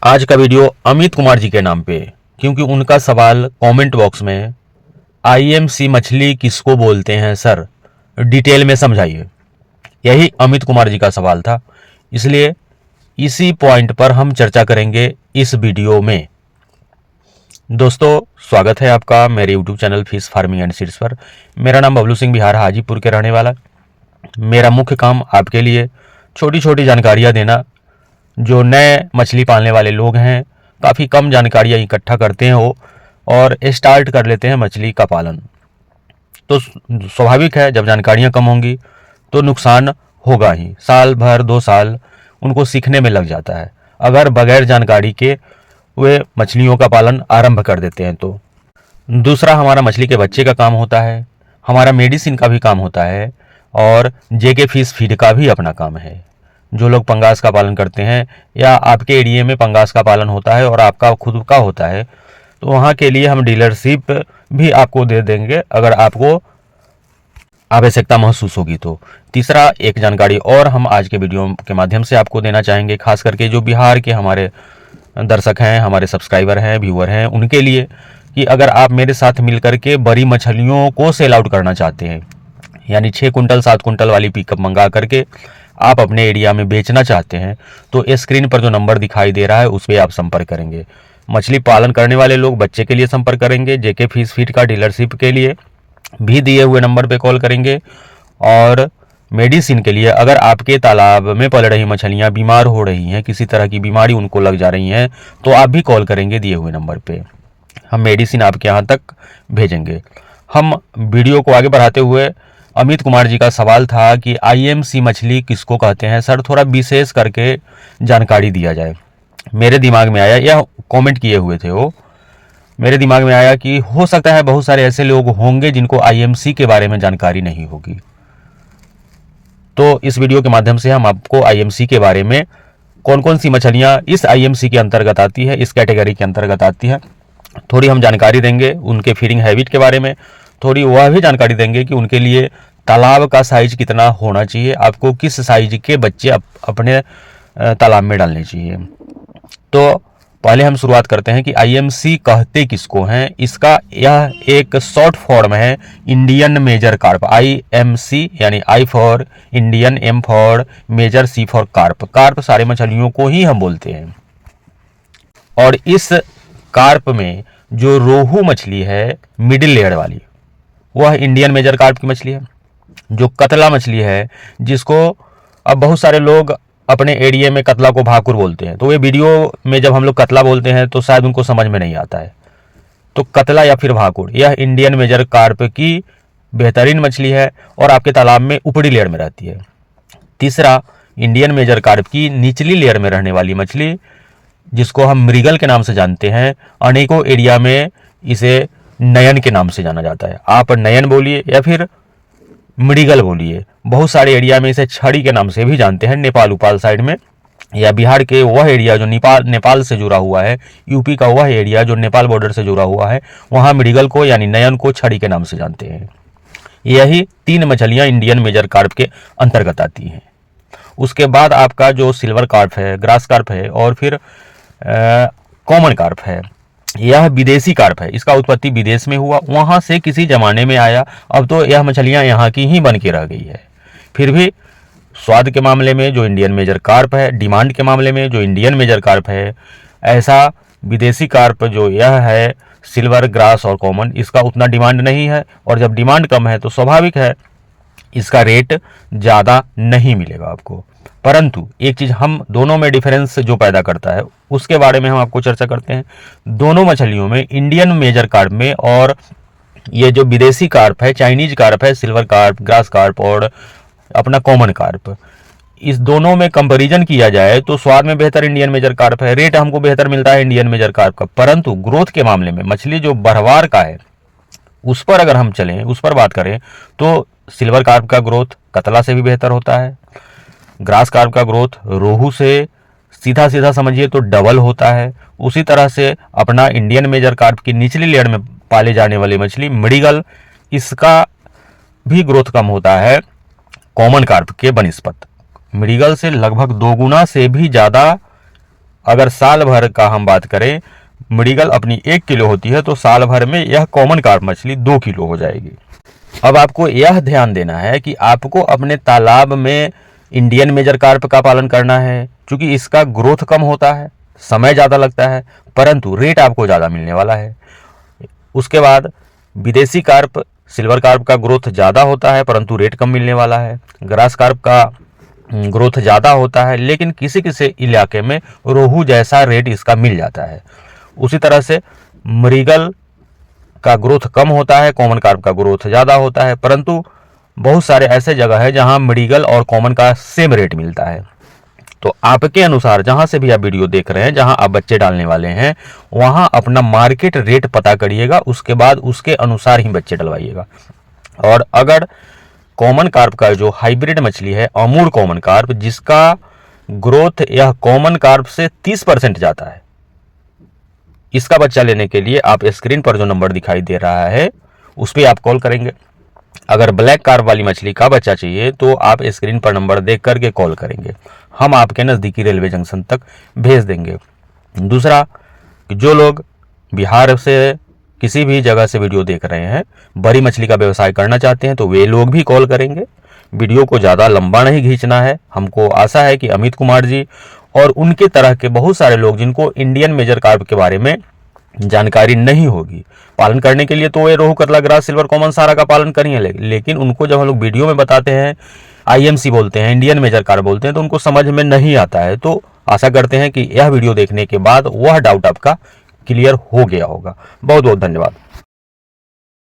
आज का वीडियो अमित कुमार जी के नाम पे, क्योंकि उनका सवाल कमेंट बॉक्स में आईएमसी मछली किसको बोलते हैं सर, डिटेल में समझाइए। यही अमित कुमार जी का सवाल था, इसलिए इसी पॉइंट पर हम चर्चा करेंगे इस वीडियो में। दोस्तों, स्वागत है आपका मेरे YouTube channel fish farming and seeds पर। मेरा नाम बबलू सिंह, बिहार हाजीपुर के रहने वाला। मेरा मुख्य काम आपके लिए छोटी छोटी जानकारियाँ देना। जो नए मछली पालने वाले लोग हैं, काफ़ी कम जानकारियाँ इकट्ठा करते हैं वो, और स्टार्ट कर लेते हैं मछली का पालन। तो स्वाभाविक है, जब जानकारियाँ कम होंगी तो नुकसान होगा ही। साल भर 2 साल उनको सीखने में लग जाता है अगर बगैर जानकारी के वे मछलियों का पालन आरंभ कर देते हैं तो। दूसरा, हमारा मछली के बच्चे का काम होता है, हमारा मेडिसिन का भी काम होता है, और जेके फिश फीड का भी अपना काम है। जो लोग पंगास का पालन करते हैं या आपके एरिया में पंगास का पालन होता है और आपका खुद का होता है, तो वहाँ के लिए हम डीलरशिप भी आपको दे देंगे अगर आपको आवश्यकता महसूस होगी तो। तीसरा, एक जानकारी और हम आज के वीडियो के माध्यम से आपको देना चाहेंगे, खास करके जो बिहार के हमारे दर्शक हैं, हमारे सब्सक्राइबर हैं, व्यूअर हैं, उनके लिए, कि अगर आप मेरे साथ मिलकर के बड़ी मछलियों को सेल आउट करना चाहते हैं, यानी 6 कुंटल 7 कुंटल वाली पिकअप मंगा करके आप अपने एरिया में बेचना चाहते हैं, तो स्क्रीन पर जो नंबर दिखाई दे रहा है उस पर आप संपर्क करेंगे। मछली पालन करने वाले लोग बच्चे के लिए संपर्क करेंगे, जेके फिश फीड का डीलरशिप के लिए भी दिए हुए नंबर पे कॉल करेंगे, और मेडिसिन के लिए अगर आपके तालाब में पल रही मछलियां बीमार हो रही हैं, किसी तरह की बीमारी उनको लग जा रही हैं, तो आप भी कॉल करेंगे दिए हुए नंबर पे। हम मेडिसिन आपके यहाँ तक भेजेंगे। हम वीडियो को आगे बढ़ाते हुए, अमित कुमार जी का सवाल था कि आईएमसी मछली किसको कहते हैं सर, थोड़ा विशेष करके जानकारी दिया जाए। मेरे दिमाग में आया, यह कमेंट किए हुए थे वो, मेरे दिमाग में आया कि हो सकता है बहुत सारे ऐसे लोग होंगे जिनको आईएमसी के बारे में जानकारी नहीं होगी। तो इस वीडियो के माध्यम से हम आपको आईएमसी के बारे में, कौन कौन सी मछलियाँ इस आईएमसी के अंतर्गत आती है, इस कैटेगरी के अंतर्गत आती है, थोड़ी हम जानकारी देंगे। उनके फीडिंग हैबिट के बारे में थोड़ी वह भी जानकारी देंगे कि उनके लिए तालाब का साइज कितना होना चाहिए, आपको किस साइज के बच्चे अपने तालाब में डालने चाहिए। तो पहले हम शुरुआत करते हैं कि आईएमसी कहते किसको हैं। इसका यह एक शॉर्ट फॉर्म है, इंडियन मेजर कार्प। आईएमसी यानी I for Indian, M for major, C for carp. Carp सारे मछलियों को ही हम बोलते हैं। और इस कार्प में जो रोहू मछली है मिडिल लेयर वाली, वह इंडियन मेजर कार्प की मछली है। जो कतला मछली है, जिसको अब बहुत सारे लोग अपने एरिया में कतला को भाकुर बोलते हैं, तो ये वीडियो में जब हम लोग कतला बोलते हैं तो शायद उनको समझ में नहीं आता है। तो कतला या फिर भाकुर, यह इंडियन मेजर कार्प की बेहतरीन मछली है और आपके तालाब में ऊपरी लेयर में रहती है। तीसरा, इंडियन मेजर कार्प की निचली लेयर में रहने वाली मछली, जिसको हम मृगल के नाम से जानते हैं, अनेकों एरिया में इसे नयन के नाम से जाना जाता है। आप नयन बोलिए या फिर मृगल बोलिए, बहुत सारे एरिया में इसे छड़ी के नाम से भी जानते हैं। नेपाल उपाल साइड में, या बिहार के वह एरिया जो नेपाल से जुड़ा हुआ है, यूपी का वह एरिया जो नेपाल बॉर्डर से जुड़ा हुआ है, वहाँ मृगल को यानी नयन को छड़ी के नाम से जानते हैं। यही 3 मछलियाँ इंडियन मेजर कार्प के अंतर्गत आती हैं। उसके बाद आपका जो सिल्वर कार्प है, ग्रास कार्प है, और फिर कॉमन कार्प है, यह विदेशी कार्प है। इसका उत्पत्ति विदेश में हुआ, वहां से किसी जमाने में आया, अब तो यह मछलियां यहाँ की ही बन के रह गई है। फिर भी स्वाद के मामले में जो इंडियन मेजर कार्प है, डिमांड के मामले में जो इंडियन मेजर कार्प है, ऐसा विदेशी कार्प जो यह है सिल्वर, ग्रास और कॉमन, इसका उतना डिमांड नहीं है। और जब डिमांड कम है तो स्वाभाविक है इसका रेट ज़्यादा नहीं मिलेगा आपको। परंतु एक चीज़ हम दोनों में डिफरेंस जो पैदा करता है उसके बारे में हम आपको चर्चा करते हैं। दोनों मछलियों में, इंडियन मेजर कार्प में और ये जो विदेशी कार्प है, चाइनीज कार्प है, सिल्वर कार्प, ग्रास कार्प और अपना कॉमन कार्प, इस दोनों में कंपैरिजन किया जाए तो स्वाद में बेहतर इंडियन मेजर कार्प है, रेट हमको बेहतर मिलता है इंडियन मेजर कार्प का। परंतु ग्रोथ के मामले में, मछली जो बढ़वार का है उस पर अगर हम चलें, उस पर बात करें, तो सिल्वर कार्प का ग्रोथ कतला से भी बेहतर होता है। ग्रास कार्प का ग्रोथ रोहू से सीधा सीधा समझिए तो डबल होता है। उसी तरह से अपना इंडियन मेजर कार्प की निचली लेयर में पाले जाने वाली मछली मृगल, इसका भी ग्रोथ कम होता है कॉमन कार्प के बनिस्पत। मृगल से लगभग 2 गुना से भी ज़्यादा अगर साल भर का हम बात करें, मृगल अपनी 1 किलो होती है तो साल भर में यह कॉमन कार्प मछली 2 किलो हो जाएगी। अब आपको यह ध्यान देना है कि आपको अपने तालाब में इंडियन मेजर कार्प का पालन करना है, क्योंकि इसका ग्रोथ कम होता है, समय ज़्यादा लगता है, परंतु रेट आपको ज़्यादा मिलने वाला है। उसके बाद विदेशी कार्प, सिल्वर कार्प का ग्रोथ ज़्यादा होता है परंतु रेट कम मिलने वाला है। ग्रास कार्प का ग्रोथ ज़्यादा होता है लेकिन किसी किसी इलाके में रोहू जैसा रेट इसका मिल जाता है। उसी तरह से मृगल का ग्रोथ कम होता है, कॉमन कार्प का ग्रोथ ज़्यादा होता है, परंतु बहुत सारे ऐसे जगह है जहां मृगल और कॉमन का सेम रेट मिलता है। तो आपके अनुसार जहां से भी आप वीडियो देख रहे हैं, जहां आप बच्चे डालने वाले हैं, वहां अपना मार्केट रेट पता करिएगा, उसके बाद उसके अनुसार ही बच्चे डलवाइएगा। और अगर कॉमन कार्प का जो हाइब्रिड मछली है अमूर कॉमन कार्प, जिसका ग्रोथ यह कॉमन कार्प से 30% जाता है, इसका बच्चा लेने के लिए आप स्क्रीन पर जो नंबर दिखाई दे रहा है उस पर आप कॉल करेंगे। अगर ब्लैक कार्प वाली मछली का बच्चा चाहिए तो आप स्क्रीन पर नंबर देख करके कॉल करेंगे, हम आपके नज़दीकी रेलवे जंक्शन तक भेज देंगे। दूसरा कि जो लोग बिहार से किसी भी जगह से वीडियो देख रहे हैं, बड़ी मछली का व्यवसाय करना चाहते हैं, तो वे लोग भी कॉल करेंगे। वीडियो को ज़्यादा लंबा नहीं खींचना है। हमको आशा है कि अमित कुमार जी और उनके तरह के बहुत सारे लोग जिनको इंडियन मेजर कार्प के बारे में जानकारी नहीं होगी, पालन करने के लिए तो वे रोहू, कतला, ग्रास, सिल्वर, कॉमन सारा का पालन करिए, लेकिन उनको जब हम लोग वीडियो में बताते हैं, IMC बोलते हैं, इंडियन मेजर कार्प बोलते हैं, तो उनको समझ में नहीं आता है। तो आशा करते हैं कि यह वीडियो देखने के बाद वह डाउट आपका क्लियर हो गया होगा। बहुत बहुत धन्यवाद।